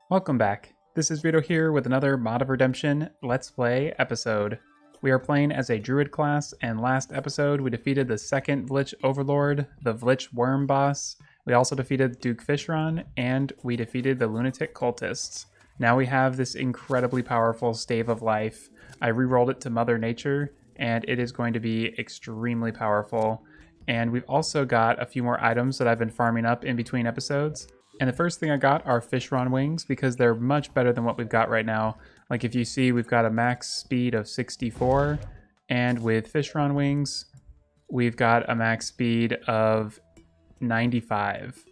Welcome back. This is Vito here with another Mod of Redemption Let's Play episode. We are playing as a Druid class, and last episode we defeated the second Vlich Overlord, the Vlich Worm boss. We also defeated Duke Fishron, and we defeated the Lunatic Cultists. Now we have this incredibly powerful Stave of Life. I re-rolled it to Mother Nature, and it is going to be extremely powerful. And we've also got a few more items that I've been farming up in between episodes. And the first thing I got are Fishron wings because they're much better than what we've got right now. Like if you see, we've got a max speed of 64, and with Fishron wings, we've got a max speed of 95.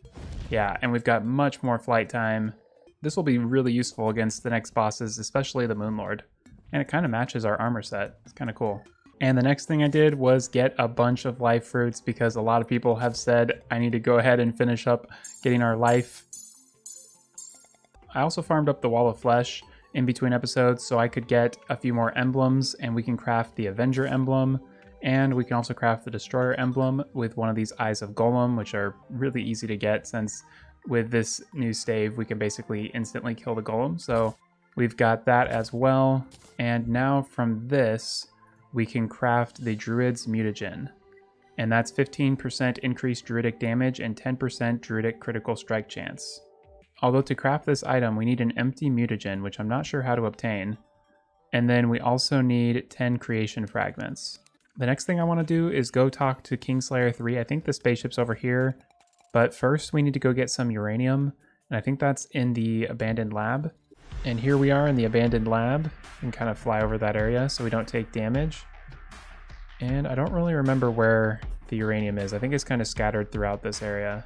Yeah, and we've got much more flight time. This will be really useful against the next bosses, especially the Moonlord. And it kind of matches our armor set. It's kind of cool. And the next thing I did was get a bunch of life fruits because a lot of people have said I need to go ahead and finish up getting our life. I also farmed up the Wall of Flesh in between episodes so I could get a few more emblems, and we can craft the Avenger emblem, and we can also craft the Destroyer emblem with one of these Eyes of Golem, which are really easy to get since with this new stave we can basically instantly kill the Golem. So we've got that as well. And now from this we can craft the Druid's Mutagen, and that's 15% increased Druidic damage and 10% Druidic critical strike chance. Although to craft this item we need an empty mutagen, which I'm not sure how to obtain, and then we also need 10 creation fragments. The next thing I want to do is go talk to Kingslayer 3. I think the spaceship's over here, but first we need to go get some uranium, and I think that's in the abandoned lab. And here we are in the abandoned lab, and kind of fly over that area so we don't take damage. And I don't really remember where the uranium is. I think it's kind of scattered throughout this area.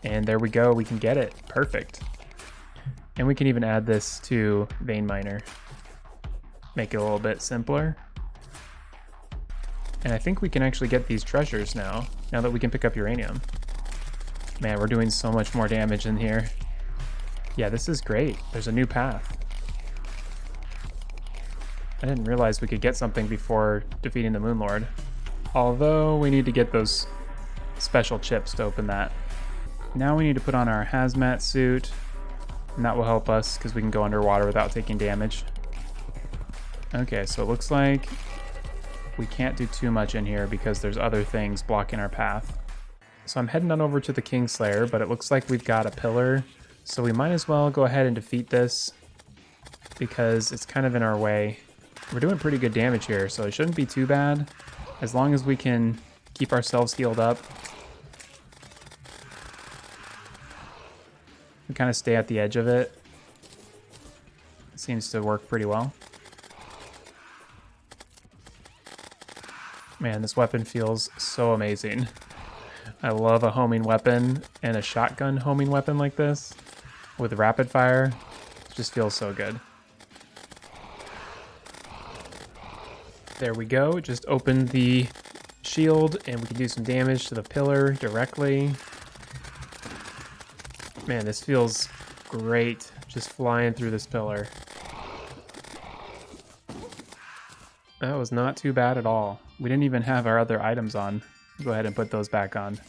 And there we go, we can get it. Perfect. And we can even add this to Vein Miner. Make it a little bit simpler. And I think we can actually get these treasures now that we can pick up uranium. Man, we're doing so much more damage in here. Yeah, this is great. There's a new path. I didn't realize we could get something before defeating the Moonlord. Although we need to get those special chips to open that. Now we need to put on our hazmat suit, and that will help us because we can go underwater without taking damage. Okay, so it looks like we can't do too much in here because there's other things blocking our path. So I'm heading on over to the Kingslayer, but it looks like we've got a pillar, so we might as well go ahead and defeat this because it's kind of in our way. We're doing pretty good damage here, so it shouldn't be too bad as long as we can keep ourselves healed up. We kind of stay at the edge of it. It seems to work pretty well. Man, this weapon feels so amazing. I love a homing weapon, and a shotgun homing weapon like this with rapid fire. It just feels so good. There we go. Just opened the shield and we can do some damage to the pillar directly. Man, this feels great, just flying through this pillar. That was not too bad at all. We didn't even have our other items on. Go ahead and put those back on.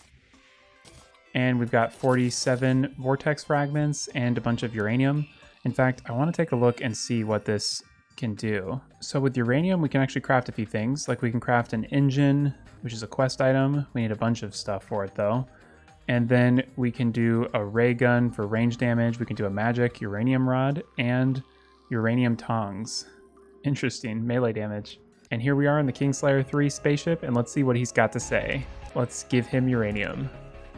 And we've got 47 vortex fragments and a bunch of uranium. In fact, I want to take a look and see what this can do. So with uranium, we can actually craft a few things. Like we can craft an engine, which is a quest item. We need a bunch of stuff for it though. And then we can do a ray gun for range damage. We can do a magic uranium rod and uranium tongs. Interesting, melee damage. And here we are in the Kingslayer 3 spaceship, and let's see what he's got to say. Let's give him uranium.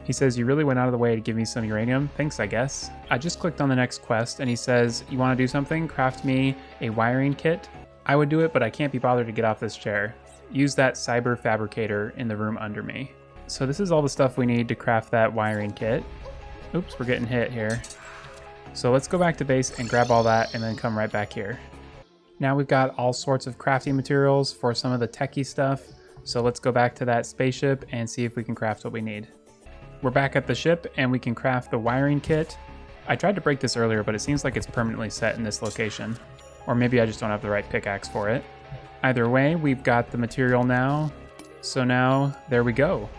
He says, "You really went out of the way to give me some uranium. Thanks, I guess." I just clicked on the next quest, and he says, "You want to do something? Craft me a wiring kit." I would do it, but I can't be bothered to get off this chair. Use that cyber fabricator in the room under me. So this is all the stuff we need to craft that wiring kit. Oops, we're getting hit here. So let's go back to base and grab all that and then come right back here. Now we've got all sorts of crafting materials for some of the techie stuff. So let's go back to that spaceship and see if we can craft what we need. We're back at the ship and we can craft the wiring kit. I tried to break this earlier, but it seems like it's permanently set in this location. Or maybe I just don't have the right pickaxe for it. Either way, we've got the material now. So now, there we go.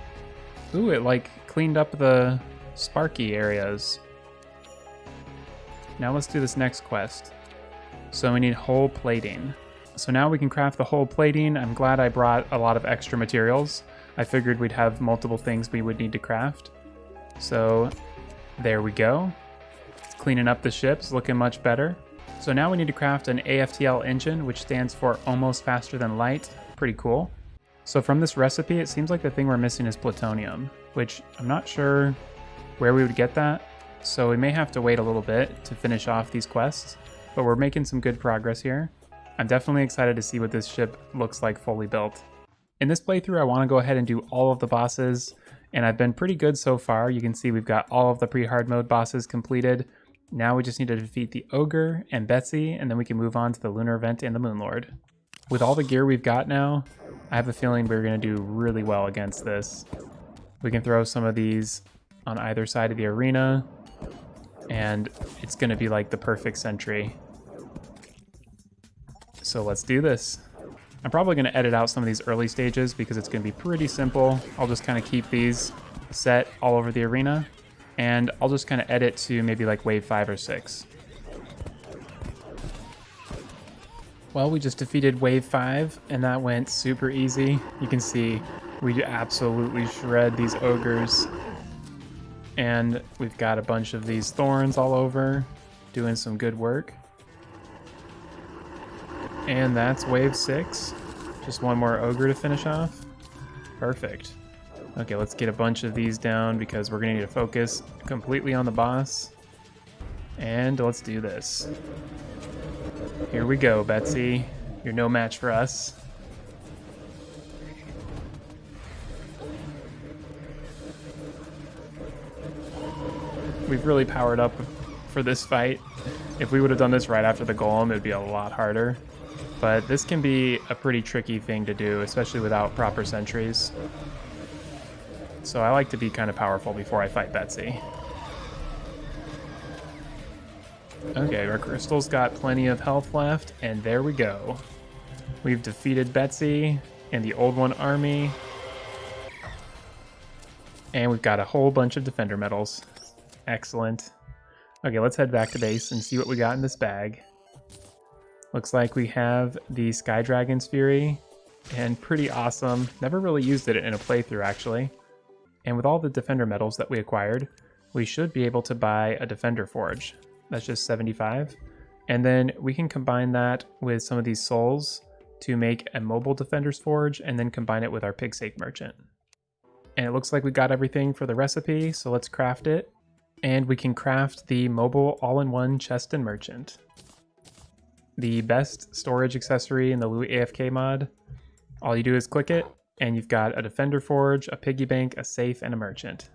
Ooh, it like cleaned up the sparky areas. Now let's do this next quest. So we need hull plating. So now we can craft the hull plating. I'm glad I brought a lot of extra materials. I figured we'd have multiple things we would need to craft. So there we go. It's cleaning up the ships, looking much better. So now we need to craft an AFTL engine, which stands for almost faster than light. Pretty cool. So from this recipe, it seems like the thing we're missing is plutonium, which I'm not sure where we would get that. So we may have to wait a little bit to finish off these quests, but we're making some good progress here. I'm definitely excited to see what this ship looks like fully built. In this playthrough, I want to go ahead and do all of the bosses, and I've been pretty good so far. You can see we've got all of the pre-hard mode bosses completed. Now we just need to defeat the Ogre and Betsy, and then we can move on to the Lunar Event and the Moonlord. With all the gear we've got now, I have a feeling we're going to do really well against this. We can throw some of these on either side of the arena, and it's going to be like the perfect sentry. So let's do this. I'm probably going to edit out some of these early stages because it's going to be pretty simple. I'll just kind of keep these set all over the arena, and I'll just kind of edit to maybe like wave 5 or 6. Well, we just defeated wave 5, and that went super easy. You can see we absolutely shred these ogres. And we've got a bunch of these thorns all over, doing some good work. And that's wave 6. Just one more ogre to finish off. Perfect. Okay, let's get a bunch of these down because we're gonna need to focus completely on the boss. And let's do this. Here we go, Betsy. You're no match for us. We've really powered up for this fight. If we would have done this right after the golem, it would be a lot harder. But this can be a pretty tricky thing to do, especially without proper sentries. So I like to be kind of powerful before I fight Betsy. Okay, our crystal's got plenty of health left, and there we go. We've defeated Betsy and the Old One army. And we've got a whole bunch of defender medals. Excellent. Okay, let's head back to base and see what we got in this bag. Looks like we have the Sky Dragon's Fury, and pretty awesome. Never really used it in a playthrough, actually. And with all the defender medals that we acquired, we should be able to buy a defender forge. That's just 75. And then we can combine that with some of these souls to make a mobile defender's forge, and then combine it with our pig safe merchant. And it looks like we got everything for the recipe, so let's craft it. And we can craft the mobile all-in-one chest and merchant. The best storage accessory in the Luiafk mod. All you do is click it, and you've got a defender forge, a piggy bank, a safe, and a merchant.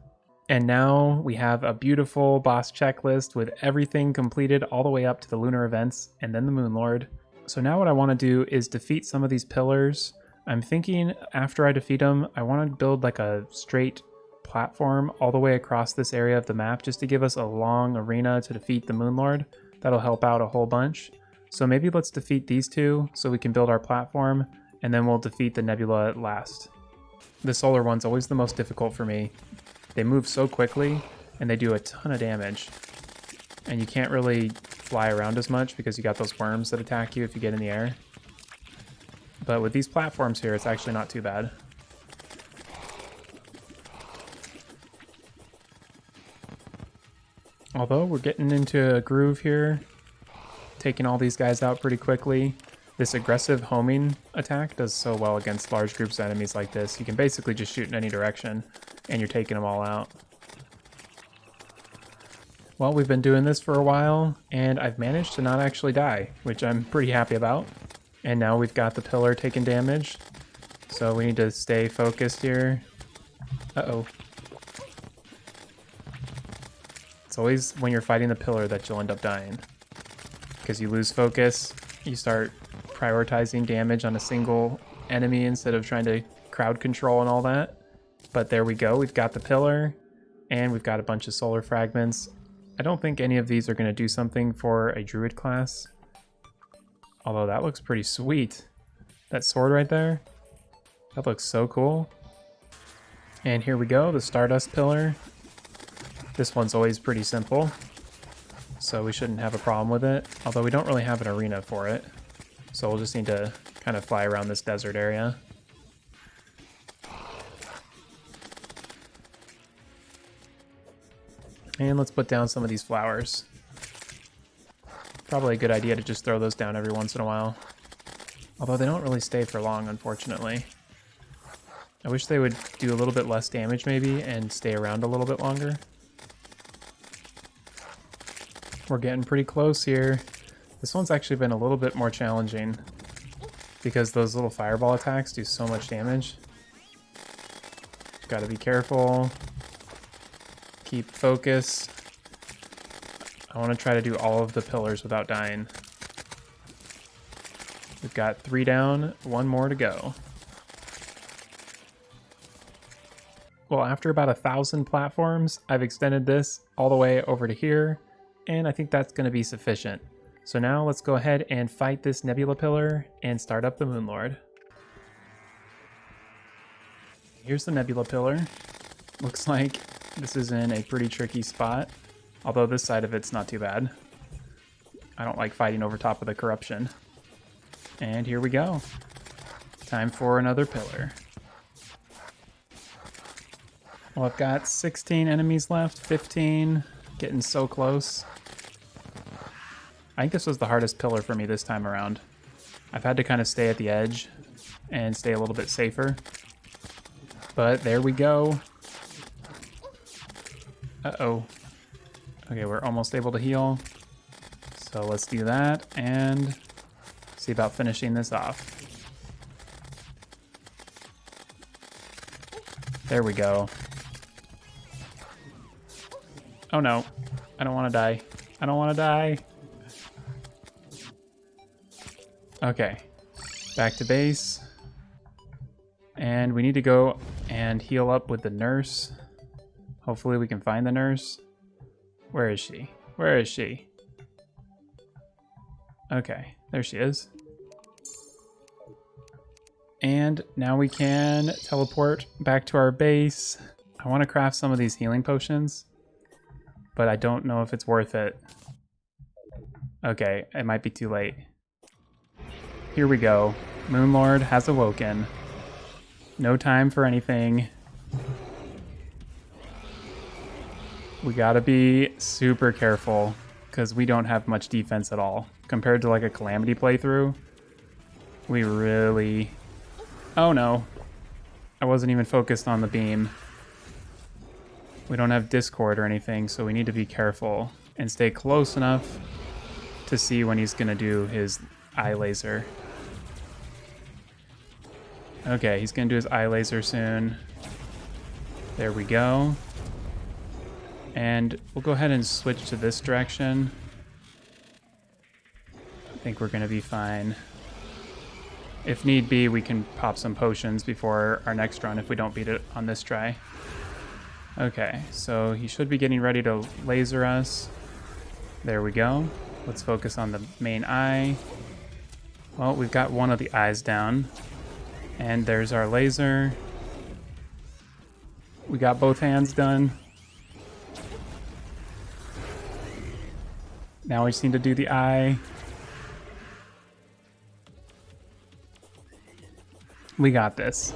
And now we have a beautiful boss checklist with everything completed all the way up to the lunar events and then the Moonlord. So now what I want to do is defeat some of these pillars. I'm thinking after I defeat them, I want to build like a straight platform all the way across this area of the map just to give us a long arena to defeat the Moonlord. That'll help out a whole bunch. So maybe let's defeat these two so we can build our platform, and then we'll defeat the Nebula at last. The solar one's always the most difficult for me. They move so quickly, and they do a ton of damage. And you can't really fly around as much because you got those worms that attack you if you get in the air. But with these platforms here, it's actually not too bad. Although we're getting into a groove here, taking all these guys out pretty quickly. This aggressive homing attack does so well against large groups of enemies like this. You can basically just shoot in any direction, and you're taking them all out. Well, we've been doing this for a while, and I've managed to not actually die, which I'm pretty happy about. And now we've got the pillar taking damage, so we need to stay focused here. Uh-oh. It's always when you're fighting the pillar that you'll end up dying. Because you lose focus, you start prioritizing damage on a single enemy instead of trying to crowd control and all that. But there we go, we've got the pillar, and we've got a bunch of solar fragments. I don't think any of these are going to do something for a druid class. Although that looks pretty sweet. That sword right there, that looks so cool. And here we go, the Stardust pillar. This one's always pretty simple, so we shouldn't have a problem with it. Although we don't really have an arena for it, so we'll just need to kind of fly around this desert area. And let's put down some of these flowers. Probably a good idea to just throw those down every once in a while. Although they don't really stay for long, unfortunately. I wish they would do a little bit less damage maybe and stay around a little bit longer. We're getting pretty close here. This one's actually been a little bit more challenging because those little fireball attacks do so much damage. Gotta be careful. Keep focus. I want to try to do all of the pillars without dying. We've got 3 down, 1 more to go. Well, after about 1,000 platforms, I've extended this all the way over to here, and I think that's going to be sufficient. So now let's go ahead and fight this nebula pillar and start up the Moonlord. Here's the nebula pillar. Looks like this is in a pretty tricky spot, although this side of it's not too bad. I don't like fighting over top of the corruption. And here we go. Time for another pillar. Well, I've got 16 enemies left, 15, getting so close. I think this was the hardest pillar for me this time around. I've had to kind of stay at the edge and stay a little bit safer. But there we go. Uh-oh. Okay, we're almost able to heal. So let's do that and see about finishing this off. There we go. Oh no, I don't want to die. I don't want to die. Okay, back to base. And we need to go and heal up with the nurse. Hopefully we can find the nurse. Where is she? Where is she? Okay, there she is. And now we can teleport back to our base. I want to craft some of these healing potions, but I don't know if it's worth it. Okay, it might be too late. Here we go. Moonlord has awoken. No time for anything. We gotta be super careful because we don't have much defense at all. Compared to like a Calamity playthrough, we really... Oh no. I wasn't even focused on the beam. We don't have Discord or anything, so we need to be careful and stay close enough to see when he's gonna do his eye laser. Okay, he's gonna do his eye laser soon. There we go. And we'll go ahead and switch to this direction. I think we're gonna be fine. If need be, we can pop some potions before our next run if we don't beat it on this try. Okay, so he should be getting ready to laser us. There we go. Let's focus on the main eye. Well, we've got one of the eyes down. And there's our laser. We got both hands done. Now we just need to do the eye. We got this.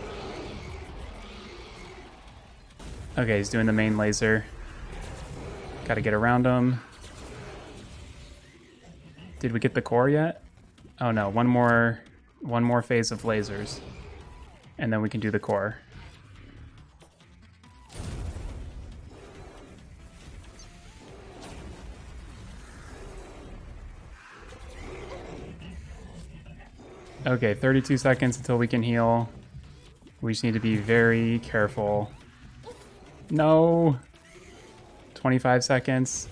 Okay, he's doing the main laser. Gotta get around him. Did we get the core yet? Oh no, one more phase of lasers. And then we can do the core. Okay, 32 seconds until we can heal. We just need to be very careful. No! 25 seconds.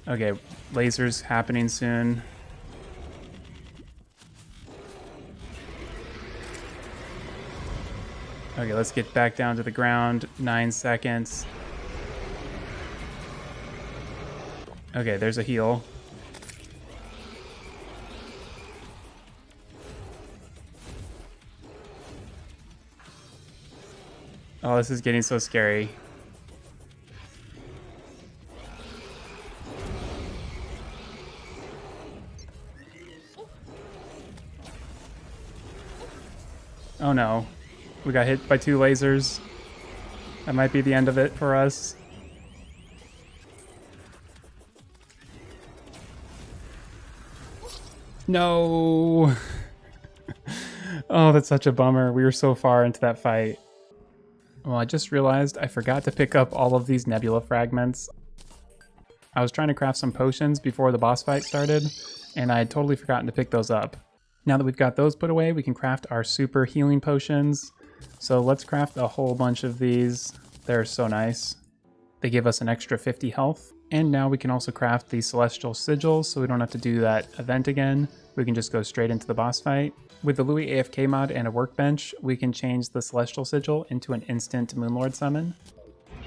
Okay, lasers happening soon. Okay, let's get back down to the ground. 9 seconds. Okay, there's a heal. Oh, this is getting so scary. Oh no. We got hit by 2 lasers. That might be the end of it for us. No! Oh, that's such a bummer. We were so far into that fight. Well, I just realized I forgot to pick up all of these nebula fragments. I was trying to craft some potions before the boss fight started, and I had totally forgotten to pick those up. Now that we've got those put away, we can craft our super healing potions. So let's craft a whole bunch of these. They're so nice. They give us an extra 50 health. And now we can also craft the celestial sigils, so we don't have to do that event again. We can just go straight into the boss fight. With the Luiafk mod and a workbench, we can change the celestial sigil into an instant Moonlord summon.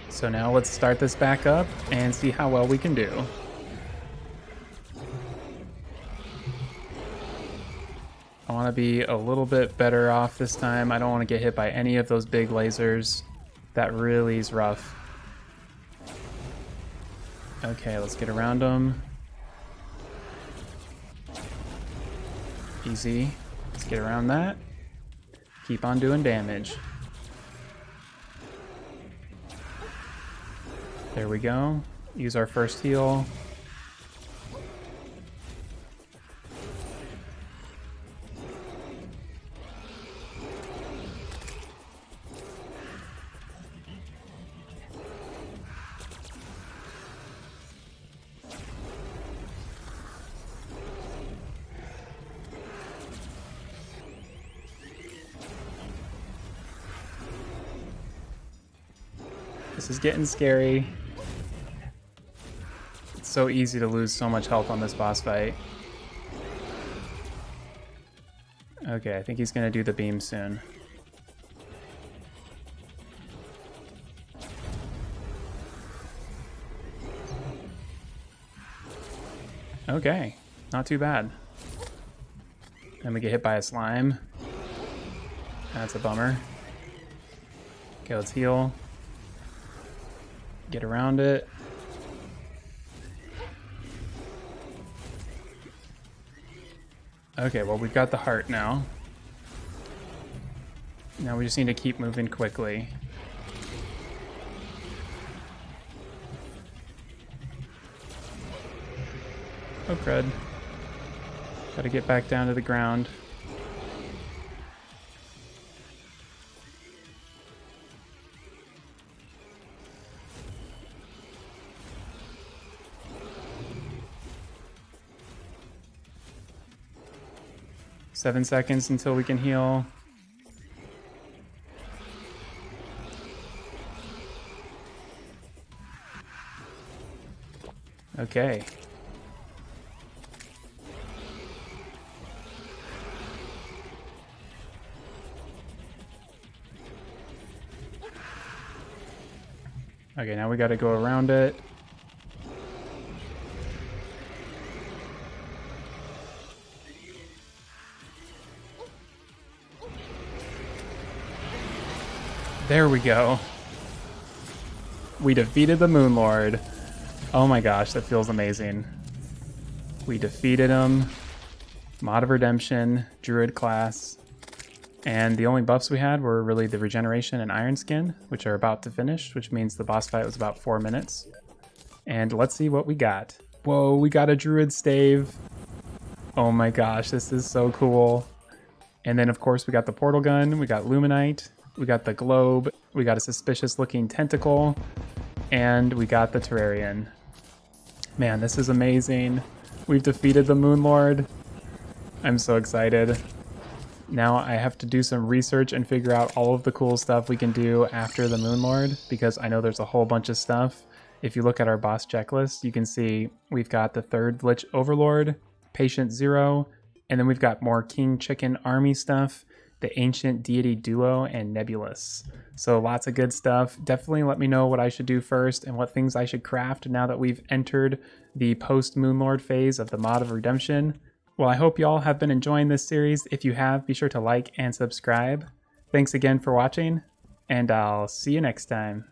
So now let's start this back up and see how well we can do. I want to be a little bit better off this time. I don't want to get hit by any of those big lasers. That really is rough. Okay, let's get around them. Easy. Let's get around that. Keep on doing damage. There we go. Use our first heal. This is getting scary. It's so easy to lose so much health on this boss fight. Okay, I think he's gonna do the beam soon. Okay, not too bad. Then we get hit by a slime. That's a bummer. Okay, let's heal. Get around it. Okay, well, we've got the heart now. Now we just need to keep moving quickly. Oh, crud. Gotta get back down to the ground. Seven seconds until we can heal. Okay. Okay, now we gotta go around it. There we go. We defeated the Moonlord. Oh my gosh, that feels amazing. We defeated him. Mod of Redemption, Druid class. And the only buffs we had were really the regeneration and iron skin, which are about to finish, which means the boss fight was about 4 minutes. And let's see what we got. Whoa, we got a Druid stave. Oh my gosh, this is so cool. And then of course we got the portal gun, we got Luminite, we got the globe, we got a suspicious looking tentacle, and we got the Terrarian. Man, this is amazing. We've defeated the Moonlord. I'm so excited. Now I have to do some research and figure out all of the cool stuff we can do after the Moonlord, because I know there's a whole bunch of stuff. If you look at our boss checklist, you can see we've got the 3rd Lich Overlord, Patient Zero, and then we've got more King Chicken Army stuff, the Ancient Deity Duo, and Nebulous. So lots of good stuff. Definitely let me know what I should do first and what things I should craft now that we've entered the post-Moonlord phase of the Mod of Redemption. Well, I hope y'all have been enjoying this series. If you have, be sure to like and subscribe. Thanks again for watching. and I'll see you next time.